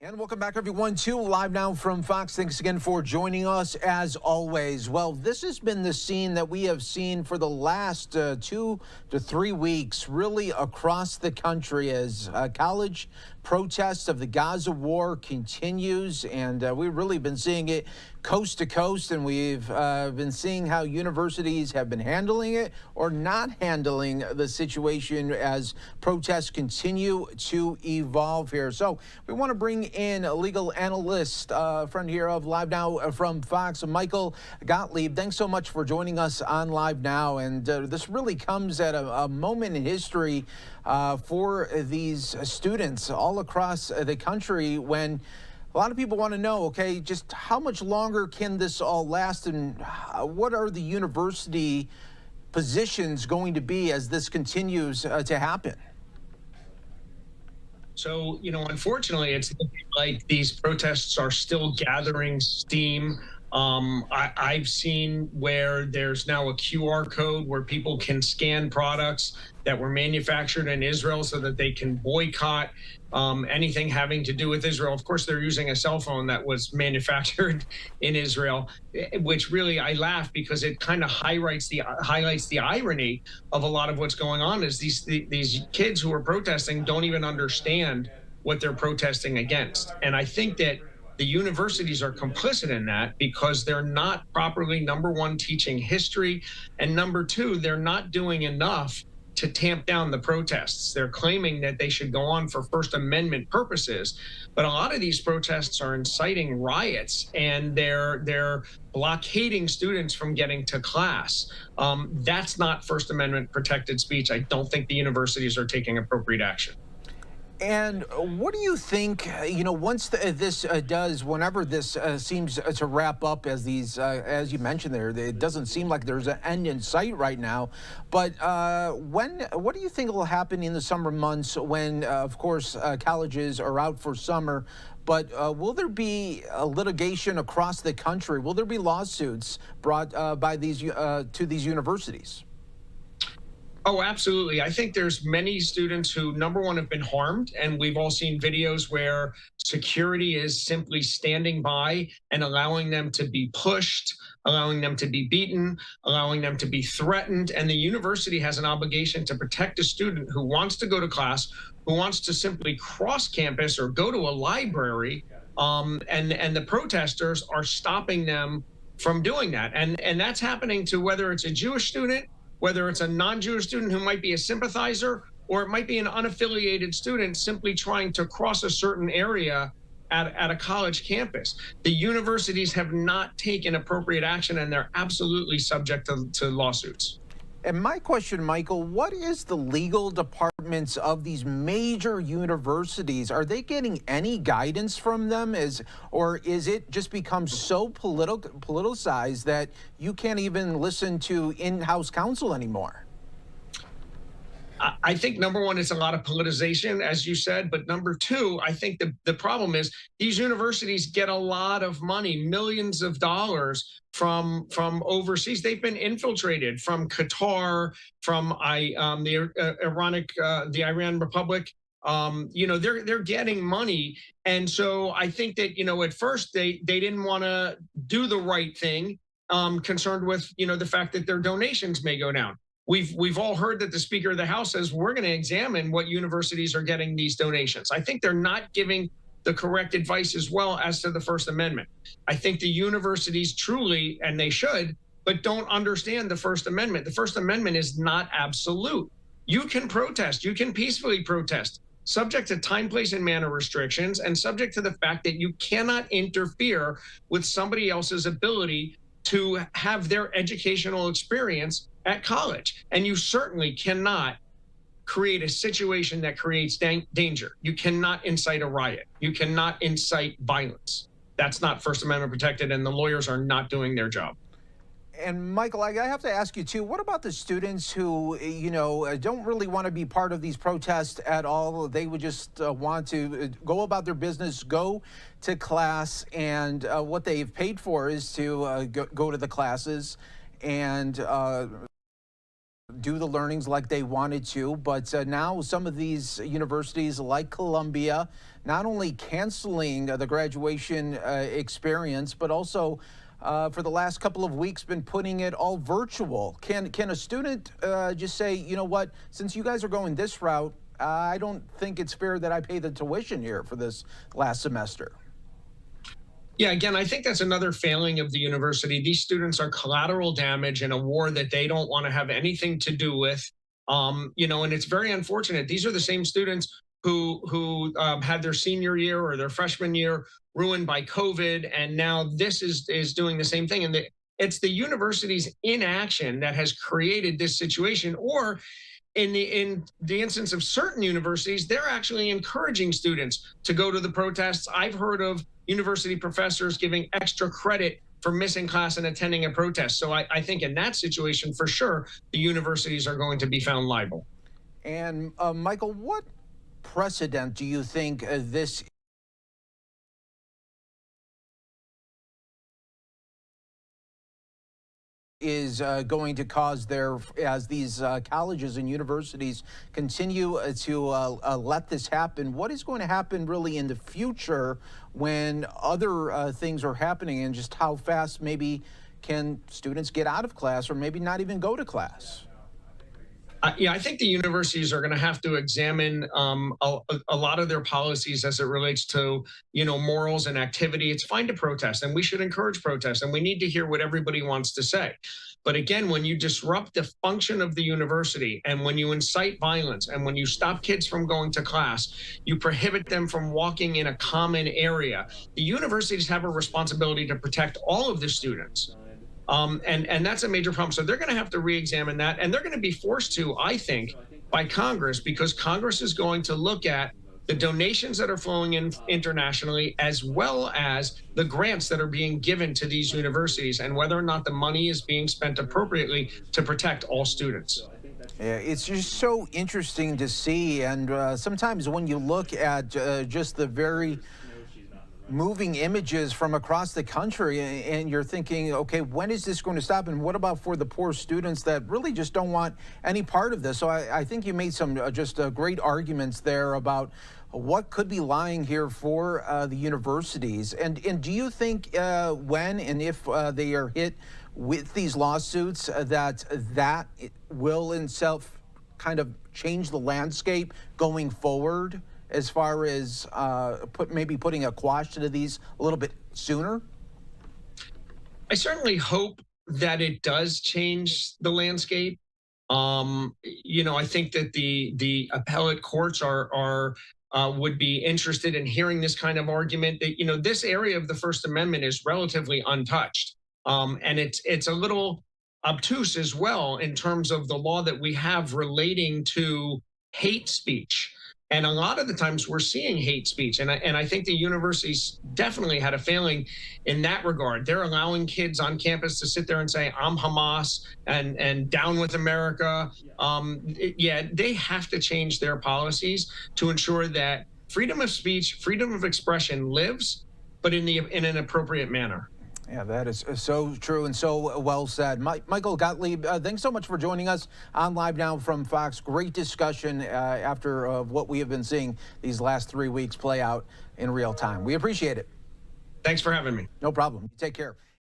And welcome back, everyone, to Live Now from Fox. Thanks again for joining us, as always. Well, this has been the scene that we have seen for the last 2 to 3 weeks, really across the country, as college protests of the Gaza war continues. And we've really been seeing it coast to coast, and we've been seeing how universities have been handling it or not handling the situation as protests continue to evolve here. So we want to bring in a legal analyst, friend here of Live Now from Fox, Michael Gottlieb. Thanks so much for joining us on Live Now. And this really comes at a moment in history for these students all across the country, when a lot of people want to know, okay, just how much longer can this all last, and what are the university positions going to be as this continues to happen? So, unfortunately, it's like these protests are still gathering steam. I've seen where there's now a QR code where people can scan products that were manufactured in Israel so that they can boycott anything having to do with Israel. Of course, they're using a cell phone that was manufactured in Israel, which really I laugh because it kind of highlights the irony of a lot of what's going on. Is these kids who are protesting don't even understand what they're protesting against, and I think that the universities are complicit in that because they're not properly, number one, teaching history, and number two, they're not doing enough to tamp down the protests. They're claiming that they should go on for First Amendment purposes, but a lot of these protests are inciting riots, and they're blockading students from getting to class. That's not First Amendment protected speech. I don't think the universities are taking appropriate action. And what do you think, once whenever this seems to wrap up, as you mentioned there, it doesn't seem like there's an end in sight right now. But what do you think will happen in the summer months when, of course, colleges are out for summer? But will there be litigation across the country? Will there be lawsuits brought by to these universities? Oh, absolutely. I think there's many students who, number one, have been harmed. And we've all seen videos where security is simply standing by and allowing them to be pushed, allowing them to be beaten, allowing them to be threatened. And the university has an obligation to protect a student who wants to go to class, who wants to simply cross campus or go to a library. And the protesters are stopping them from doing that. And that's happening to whether it's a Jewish student, whether it's a non-Jewish student who might be a sympathizer, or it might be an unaffiliated student simply trying to cross a certain area at a college campus. The universities have not taken appropriate action, and they're absolutely subject to lawsuits. And my question, Michael, what is the legal departments of these major universities? Are they getting any guidance from them? Or is it just become so politicized that you can't even listen to in-house counsel anymore? I think, number one, it's a lot of politicization, as you said. But number two, I think the problem is these universities get a lot of money, millions of dollars from overseas. They've been infiltrated from Qatar, from the Iran Republic. They're getting money. And so I think that, at first they didn't want to do the right thing, concerned with, the fact that their donations may go down. We've all heard that the Speaker of the House says we're going to examine what universities are getting these donations. I think they're not giving the correct advice as well as to the First Amendment. I think the universities truly, and they should, but don't understand the First Amendment. The First Amendment is not absolute. You can protest. You can peacefully protest, subject to time, place, and manner restrictions, and subject to the fact that you cannot interfere with somebody else's ability to have their educational experience at college. And you certainly cannot create a situation that creates danger. You cannot incite a riot. You cannot incite violence. That's not First Amendment protected, and the lawyers are not doing their job. And Michael, I have to ask you too, what about the students who, don't really want to be part of these protests at all? They would just want to go about their business, go to class, and what they've paid for is to go to the classes and do the learnings like they wanted to. But now some of these universities like Columbia, not only canceling the graduation experience, but also for the last couple of weeks been putting it all virtual. Can a student just say, you know what, since you guys are going this route, I don't think it's fair that I pay the tuition here for this last semester? Yeah, again, I think that's another failing of the university. These students are collateral damage in a war that they don't want to have anything to do with. And it's very unfortunate. These are the same students who had their senior year or their freshman year ruined by COVID, and now this is doing the same thing. And it's the university's inaction that has created this situation. Or in the instance of certain universities, they're actually encouraging students to go to the protests. I've heard of university professors giving extra credit for missing class and attending a protest. So I think in that situation, for sure, the universities are going to be found liable. And Michael, what precedent do you think this is going to cause there as these colleges and universities continue to let this happen? What is going to happen really in the future when other things are happening, and just how fast maybe can students get out of class or maybe not even go to class? Yeah, I think the universities are going to have to examine a lot of their policies as it relates to, morals and activity. It's fine to protest, and we should encourage protest, and we need to hear what everybody wants to say. But again, when you disrupt the function of the university, and when you incite violence, and when you stop kids from going to class, you prohibit them from walking in a common area. The universities have a responsibility to protect all of the students. And that's a major problem. So they're going to have to re-examine that, and they're going to be forced to, I think, by Congress, because Congress is going to look at the donations that are flowing in internationally, as well as the grants that are being given to these universities, and whether or not the money is being spent appropriately to protect all students. Yeah, it's just so interesting to see. And sometimes when you look at just the very moving images from across the country, and you're thinking, okay, when is this going to stop? And what about for the poor students that really just don't want any part of this? So I think you made some just great arguments there about what could be lying here for the universities. And do you think when and if they are hit with these lawsuits, that will in itself kind of change the landscape going forward, as far as maybe putting a quash to these a little bit sooner? I certainly hope that it does change the landscape. I think that the appellate courts are would be interested in hearing this kind of argument. That this area of the First Amendment is relatively untouched, and it's a little obtuse as well in terms of the law that we have relating to hate speech. And a lot of the times we're seeing hate speech. And I think the universities definitely had a failing in that regard. They're allowing kids on campus to sit there and say, I'm Hamas and down with America. They have to change their policies to ensure that freedom of speech, freedom of expression lives, but in an appropriate manner. Yeah, that is so true and so well said. Michael Gottlieb, thanks so much for joining us on Live Now from Fox. Great discussion after what we have been seeing these last 3 weeks play out in real time. We appreciate it. Thanks for having me. No problem. Take care.